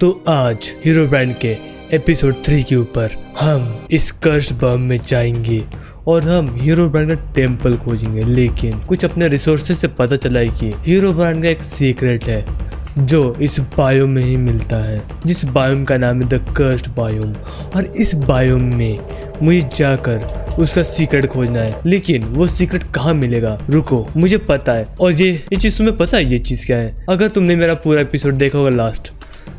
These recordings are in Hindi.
तो आज हीरो ब्रांड के एपिसोड 3 के ऊपर हम इस कर्स्ड बम में जाएंगे और हम हीरो ब्रांड का टेम्पल खोजेंगे। लेकिन कुछ अपने रिसोर्सेज से पता चला है कि हीरो ब्रांड का एक सीक्रेट है जो इस बायोम में ही मिलता है, जिस बायोम का नाम है द कर्स्ड बायोम। और इस बायोम में मुझे जाकर उसका सीक्रेट खोजना है। लेकिन वो सीक्रेट कहाँ मिलेगा? रुको, मुझे पता है। और ये चीज़ तुम्हें पता है ये चीज़ क्या है? अगर तुमने मेरा पूरा एपिसोड देखा होगा लास्ट,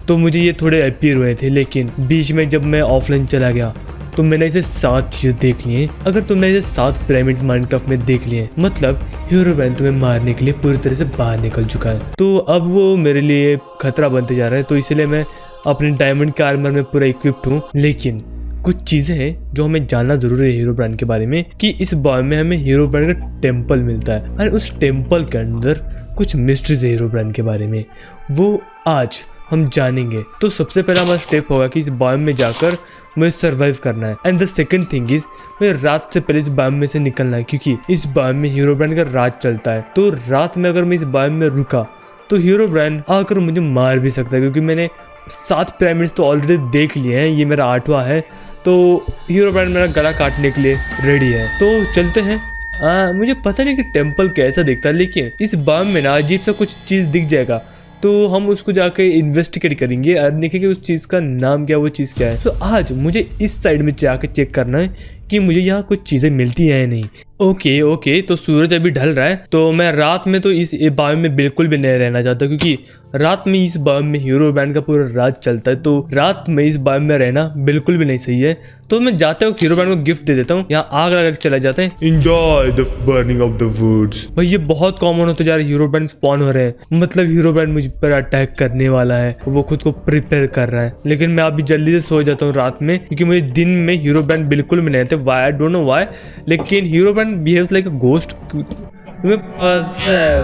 तो मुझे ये थोड़े अपीयर हुए थे, लेकिन बीच में जब मैं ऑफलाइन चला गया तो मैंने इसे 7 चीज़ें देख ली हैं। अगर तुमने इसे 7 पिरामिड्स माइनक्राफ्ट में देख लिए, मतलब हीरो ब्रांड तुम्हें मारने के लिए पूरी तरह से बाहर निकल चुका है। तो अब वो मेरे लिए खतरा बनते जा रहा है, तो इसलिए मैं अपने डायमंड के आर्मर में पूरा इक्विप्ड हूँ। लेकिन कुछ चीज़ें हैं जो हमें जानना जरूरी है हीरो ब्रांड के बारे में, कि इस बायोम में हमें हीरो ब्रांड का टेम्पल मिलता है और उस टेम्पल के अंदर कुछ मिस्ट्रीज है हीरो ब्रांड के बारे में, वो आज हम जानेंगे। तो सबसे पहला हमारा स्टेप होगा कि इस बायोम में जाकर मुझे सरवाइव करना है। And the second thing is मुझे रात से पहले इस बायोम में से निकलना है, क्योंकि इस बायोम में हीरो ब्रांड का राज चलता है। तो रात में अगर मैं इस बायोम में रुका तो हीरो ब्रांड आकर मुझे मार भी सकता है, क्योंकि मैंने 7 पिरामिड्स तो ऑलरेडी देख लिए हैं, ये मेरा 8वां है। तो हीरो ब्रांड मेरा गला काटने के लिए रेडी है। तो चलते हैं। मुझे पता नहीं कि टेम्पल कैसा दिखता है, लेकिन इस बायोम में ना अजीब सा कुछ चीज़ दिख जाएगा, तो हम उसको जाके इन्वेस्टिगेट करेंगे और देखेंगे उस चीज़ का नाम क्या, वो चीज़ क्या है। तो आज मुझे इस साइड में जाके चेक करना है कि मुझे यहाँ कुछ चीज़ें मिलती हैं या नहीं। ओके, तो सूरज अभी ढल रहा है, तो मैं रात में तो इस बायोम में बिल्कुल भी नहीं रहना चाहता, क्योंकि रात में इस बायोम में हीरो ब्रांड का पूरा राज चलता है। तो रात में इस बायोम में रहना बिल्कुल भी नहीं सही है। तो मैं जाते वक्त हीरो ब्रांड को गिफ्ट दे देता हूँ, यहाँ आग लगा के चला जाते हैं। Enjoy the burning of the woods. भाई ये बहुत कॉमन होते जा रहे, हीरो ब्रांड स्पॉन हो रहे हैं, मतलब हीरो ब्रांड मुझ पर अटैक करने वाला है, वो खुद को प्रिपेयर कर रहा है। लेकिन मैं अभी जल्दी से सो जाता हूँ रात में, क्योंकि मुझे दिन में हीरो ब्रांड बिल्कुल भी नहीं रहते। Why I don't know why, लेकिन Hero brand behaves like a ghost. तुम्हें पता है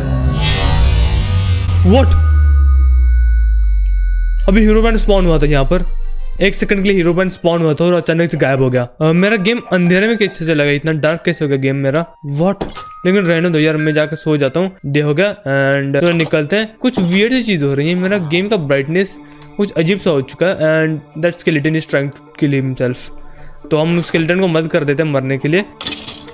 व्हाट? अभी हीरो ब्रांड स्पॉन हुआ था यहाँ पर, 1 सेकंड के लिए हीरो ब्रांड स्पॉन हुआ था और अचानक से गायब हो गया। मेरा गेम अंधेरे में कैसे चला गया? इतना डार्क कैसे हो गया गेम मेरा? व्हाट? लेकिन रहने दो यार, मैं जाकर सो जाता हूँ। डे हो गया एंड तो निकलते हैं। कुछ वियर्ड सी चीज हो रही है, मेरा गेम का ब्राइटनेस कुछ अजीब सा हो चुका है and that skeleton is trying to kill himself. तो हम स्केलेटन को मदद कर देते हैं मरने के लिए।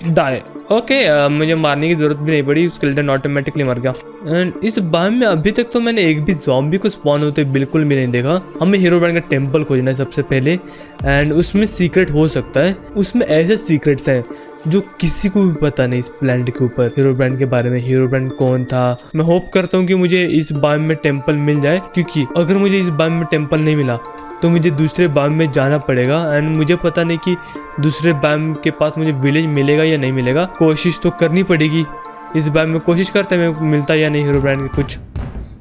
डाई। ओके, मुझे मारने की जरूरत भी नहीं पड़ी, स्केलेटन ऑटोमेटिकली मर गया। एंड इस बायोम में अभी तक तो मैंने एक भी ज़ॉम्बी को स्पॉन होते बिल्कुल भी नहीं देखा। हमें हीरो ब्रांड का टेम्पल खोजना है सबसे पहले, एंड उसमें सीक्रेट हो सकता है। उसमें ऐसे सीक्रेट्स हैं जो किसी को भी पता नहीं इस प्लैनेट के ऊपर हीरो ब्रांड के बारे में। हीरो ब्रांड कौन था? मैं होप करता हूँ कि मुझे इस बायोम में टेम्पल मिल जाए, क्योंकि अगर मुझे इस बायोम में टेम्पल नहीं मिला तो मुझे दूसरे बायोम में जाना पड़ेगा। एंड मुझे पता नहीं कि दूसरे बायोम के पास मुझे विलेज मिलेगा या नहीं मिलेगा। कोशिश तो करनी पड़ेगी। इस बायोम में कोशिश करते हैं मिलता या नहीं हीरो ब्रांड के कुछ।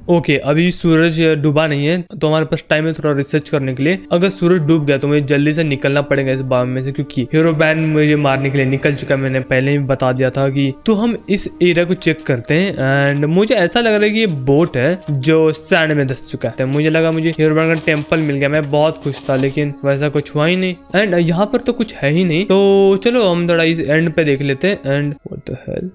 ओके, अभी सूरज डूबा नहीं है, तो हमारे पास टाइम है थोड़ा रिसर्च करने के लिए। अगर सूरज डूब गया तो मुझे जल्दी से निकलना पड़ेगा इस बायोम में से, क्योंकि हीरो ब्रांड मुझे मारने के लिए निकल चुका है। मैंने पहले ही बता दिया था कि तो हम इस एरिया को चेक करते हैं। एंड मुझे ऐसा लग रहा है कि ये बोट है जो सैंड में धंस चुका है। मुझे लगा मुझे हीरो ब्रांड का टेम्पल मिल गया, मैं बहुत खुश था, लेकिन वैसा कुछ हुआ ही नहीं। एंड यहाँ पर तो कुछ है ही नहीं, तो चलो हम थोड़ा इस एंड पे देख लेते हैं। एंड व्हाट द हेल,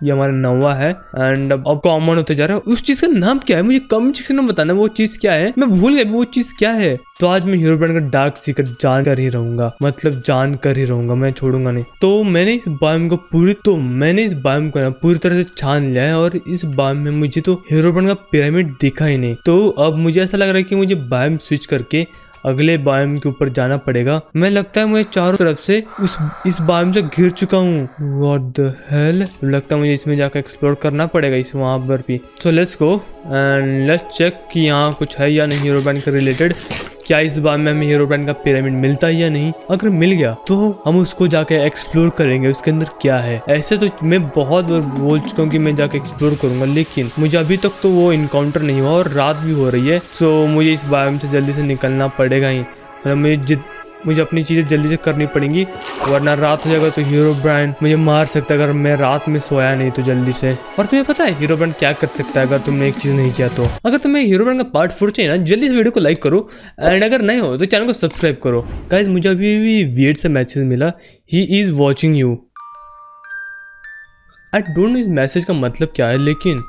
ये हमारा 9वां है एंड अब कॉमन होते जा रहा है। उस चीज का नाम क्या है? मुझे कमेंट सेक्शन में बताना वो चीज क्या है, मैं भूल गया वो चीज क्या है। तो आज मैं हीरो ब्रांड का डार्क सीक्रेट जान कर ही रहूंगा, मतलब जान कर ही रहूंगा, मैं छोड़ूंगा नहीं। तो मैंने इस बायोम को ना पूरी तरह से छान लिया है, और इस बायोम में मुझे तो हीरो ब्रांड का पिरामिड दिखा ही नहीं। तो अब मुझे ऐसा लग रहा है कि मुझे बायोम स्विच करके अगले बायोम के ऊपर जाना पड़ेगा। मैं लगता है मैं चारों तरफ से इस बायोम से घिर चुका हूँ। व्हाट द हेल, लगता है मुझे इसमें जाकर एक्सप्लोर करना पड़ेगा, इस वहाँ पर भी। So let's go and let's check कि यहाँ कुछ है या नहीं हीरो ब्रांड के रिलेटेड। क्या इस बायोम में हमें हीरो ब्रांड का पिरामिड मिलता है या नहीं? अगर मिल गया तो हम उसको जाके एक्सप्लोर करेंगे, उसके अंदर क्या है। ऐसे तो मैं बहुत बार बोल चुका हूँ कि मैं जाके एक्सप्लोर करूंगा, लेकिन मुझे अभी तक तो वो इनकाउंटर नहीं हुआ और रात भी हो रही है। सो मुझे इस बायोम से जल्दी से निकलना पड़ेगा ही, मतलब मुझे अपनी चीज़ें जल्दी से करनी पड़ेंगी, वरना रात हो जाएगा तो हीरो ब्रांड मुझे मार सकता है अगर मैं रात में सोया नहीं तो जल्दी से। और तुम्हें पता है हीरो ब्रांड क्या कर सकता है अगर तुमने एक चीज़ नहीं किया तो? अगर तुम्हें हीरो ब्रांड का पार्ट 4 चाहिए ना, जल्दी से वीडियो को लाइक करो एंड अगर नहीं हो तो चैनल को सब्सक्राइब करो। गाइस, मुझे अभी भी वियर्ड से मैसेज मिला, he is watching you. I don't no इस मैसेज का मतलब क्या है, लेकिन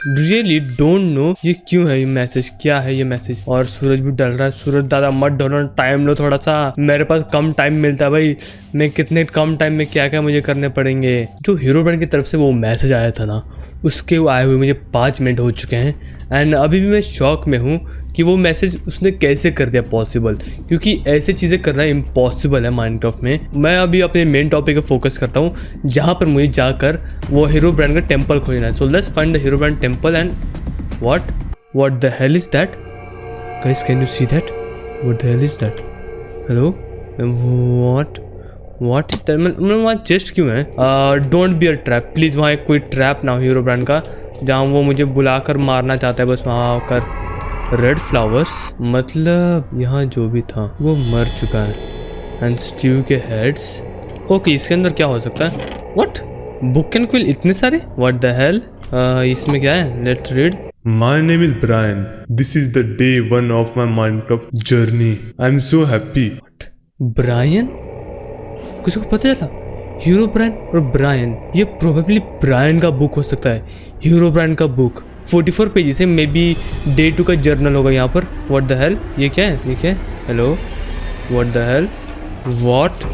रियली डोंट नो ये क्यों है, ये मैसेज क्या है ये मैसेज। और सूरज भी डल रहा है, सूरज दादा मत ढलो, टाइम लो थोड़ा सा, मेरे पास कम टाइम मिलता है भाई, मैं कितने कम टाइम में क्या क्या मुझे करने पड़ेंगे। जो हीरो ब्रांड की तरफ से वो मैसेज आया था ना, उसके आए हुए मुझे 5 मिनट हो चुके हैं एंड अभी भी मैं शॉक में हूँ कि वो मैसेज उसने कैसे कर दिया पॉसिबल, क्योंकि ऐसे चीज़ें करना इम्पॉसिबल है माइनक्राफ्ट में। मैं अभी अपने मेन टॉपिक पे फोकस करता हूँ, जहाँ पर मुझे जाकर वो हीरो ब्रांड का टेम्पल खोजना है। So let's find the hero brand temple and what the hell is that guys, can you see that, what the hell is that, hello what is that, मतलब वहाँ चेस्ट क्यों है। Don't be a trap please, वहाँ एक कोई ट्रैप ना हो हीरो ब्रांड का, जहाँ वो मुझे बुलाकर मारना चाहता है बस वहाँ आकर। रेड फ्लावर्स मतलब यहाँ जो भी था वो मर चुका है एंड स्टीव के हेड्स। ओके इसके अंदर क्या हो सकता है, व्हाट बुक एंड क्विल इतने सारे, व्हाट द हेल, इसमें क्या है, let's read. My name is Brian. This is the day 1 of my Minecraft journey. I'm so happy. Brian, किसी को पता चला, हीरो ब्रांड और ब्रायन, ये प्रोबेबली ब्रायन का बुक हो सकता है, हीरो ब्रांड का बुक। 44 पेजेस है, मे बी डे 2 का जर्नल होगा यहाँ पर। व्हाट द हेल, ये क्या है, ये क्या है, hello what the hell, what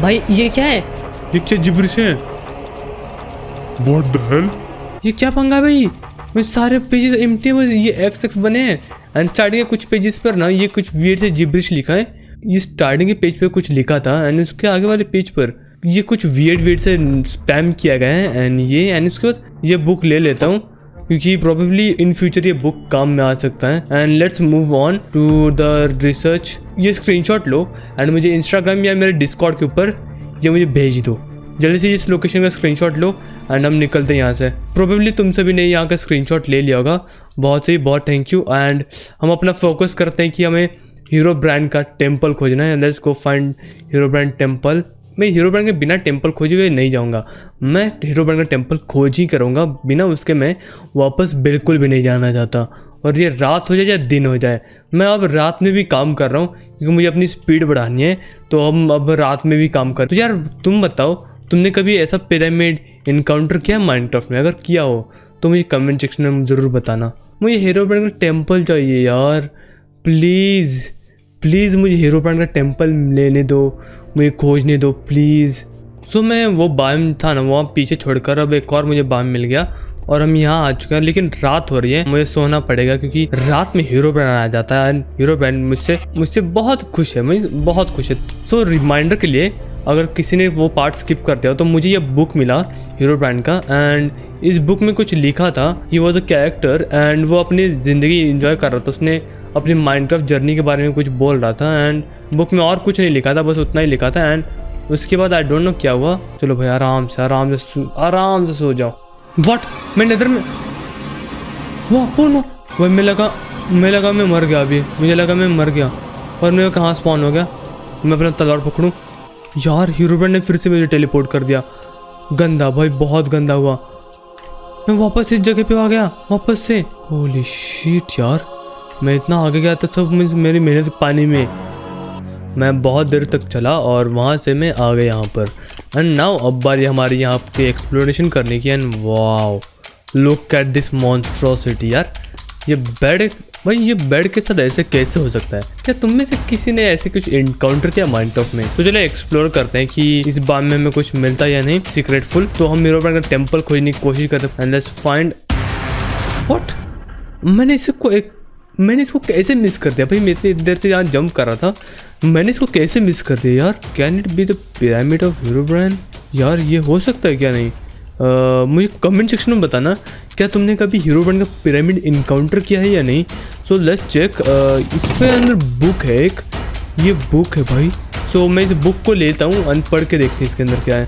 भाई ये क्या है, ये क्या जिब्रिश है? What the hell? ये क्या पंगा है भाई, मैं सारे पेजेस एम्प्टी हैं, ये एक्स बने हैं एंड स्टार्टिंग के कुछ पेजेस पर ना ये कुछ वियर्ड से जिब्रिश लिखा है। ये स्टार्टिंग के पेज पे कुछ लिखा था एंड उसके आगे वाले पेज पर ये कुछ वियर्ड से स्पैम किया गया है एंड उसके बाद ये बुक ले लेता हूँ, क्योंकि प्रोबेबली इन फ्यूचर ये बुक काम में आ सकता है। And let's move on to the research. ये स्क्रीनशॉट लो एंड मुझे इंस्टाग्राम या मेरे डिस्कॉर्ड के ऊपर ये मुझे भेज दो, जल्दी से इस लोकेशन का स्क्रीनशॉट लो एंड हम निकलते हैं यहाँ से। प्रोबेबली तुम सभी ने यहाँ का स्क्रीनशॉट ले लिया होगा, बहुत सही, बहुत थैंक यू। एंड हम अपना फोकस करते हैं कि हमें हीरो ब्रांड का टेम्पल खोजना है। Let's go find hero brand temple. मैं हीरो ब्रांड के बिना टेम्पल खोजे हुए नहीं जाऊँगा, मैं हीरो ब्रांड का टेम्पल खोज ही करूँगा, बिना उसके मैं वापस बिल्कुल भी नहीं जाना चाहता। और ये रात हो जाए या दिन हो जाए, मैं अब रात में भी काम कर रहा हूँ क्योंकि मुझे अपनी स्पीड बढ़ानी है, तो हम अब रात में भी काम कर। तो यार तुम बताओ, तुमने कभी ऐसा पिरामिड इनकाउंटर किया माइनक्राफ्ट में? अगर किया हो तो मुझे कमेंट सेक्शन में ज़रूर बताना। मुझे हीरो ब्रांड का टेम्पल चाहिए यार, प्लीज़ प्लीज़ मुझे हीरो ब्रांड का टेम्पल लेने दो, मुझे खोजने दो प्लीज़। सो मैं वो बाम था ना वहाँ पीछे छोड़कर अब एक और मुझे बाम मिल गया और हम यहाँ आ चुके हैं, लेकिन रात हो रही है, मुझे सोना पड़ेगा क्योंकि रात में हीरो ब्रांड आ जाता है एंड हीरो ब्रांड मुझसे बहुत खुश है, मुझे बहुत खुश है। सो रिमाइंडर के लिए, अगर किसी ने वो पार्ट स्किप कर दिया तो मुझे ये बुक मिला हीरो ब्रांड का एंड इस बुक में कुछ लिखा था। He was a character and वो अपनी ज़िंदगी एंजॉय कर रहा था, उसने अपनी माइनक्राफ्ट जर्नी के बारे में कुछ बोल रहा था एंड बुक में और कुछ नहीं लिखा था, बस उतना ही लिखा था। एंड उसके बाद आई डोंट नो क्या हुआ। चलो भाई आराम से सो जाओ। व्हाट, मैं नदर में वाह, ओ नो भाई, मैं लगा मैं मर गया। अभी मुझे लगा मैं मर गया और मैं कहाँ स्पॉन हो गया। मैं अपना तलवार पकड़ूं यार, हीरो ब्रांड ने फिर से मुझे टेलीपोर्ट कर दिया। गंदा भाई, बहुत गंदा हुआ। मैं वापस इस जगह पे आ गया वापस से। होली शिट यार, मैं इतना आगे गया था, सब मेरी मेहनत पानी में। मैं बहुत देर तक चला और वहाँ से मैं आ गया यहाँ पर। एंड नाउ अब बारी हमारी यहाँ पे एक्सप्लोरेशन करने की। And wow, look at this monstrosity यार। ये बेड, भाई ये बेड के साथ ऐसे कैसे हो सकता है? क्या तुम में से किसी ने ऐसे कुछ इनकाउंटर किया माइनक्राफ्ट में? तो चलो एक्सप्लोर करते हैं कि इस बार में हमें कुछ मिलता है या नहीं सीक्रेटफुल। तो हम हीरो ब्रांड का टेम्पल खोजने की कोशिश करते हैं। And let's find what. मैंने इसको कैसे मिस कर दिया भाई? मैं इतनी देर से यहाँ जंप कर रहा था, मैंने इसको कैसे मिस कर दिया यार? Can it be the pyramid of hero brand? यार ये हो सकता है क्या? नहीं, मुझे कमेंट सेक्शन में बताना, क्या तुमने कभी हीरो ब्रांड का पिरामिड इनकाउंटर किया है या नहीं? So let's check. इस पे अंदर बुक है एक, ये बुक है भाई। सो मैं इस बुक को लेता हूँ और पढ़ के देखते हैं इसके अंदर क्या है।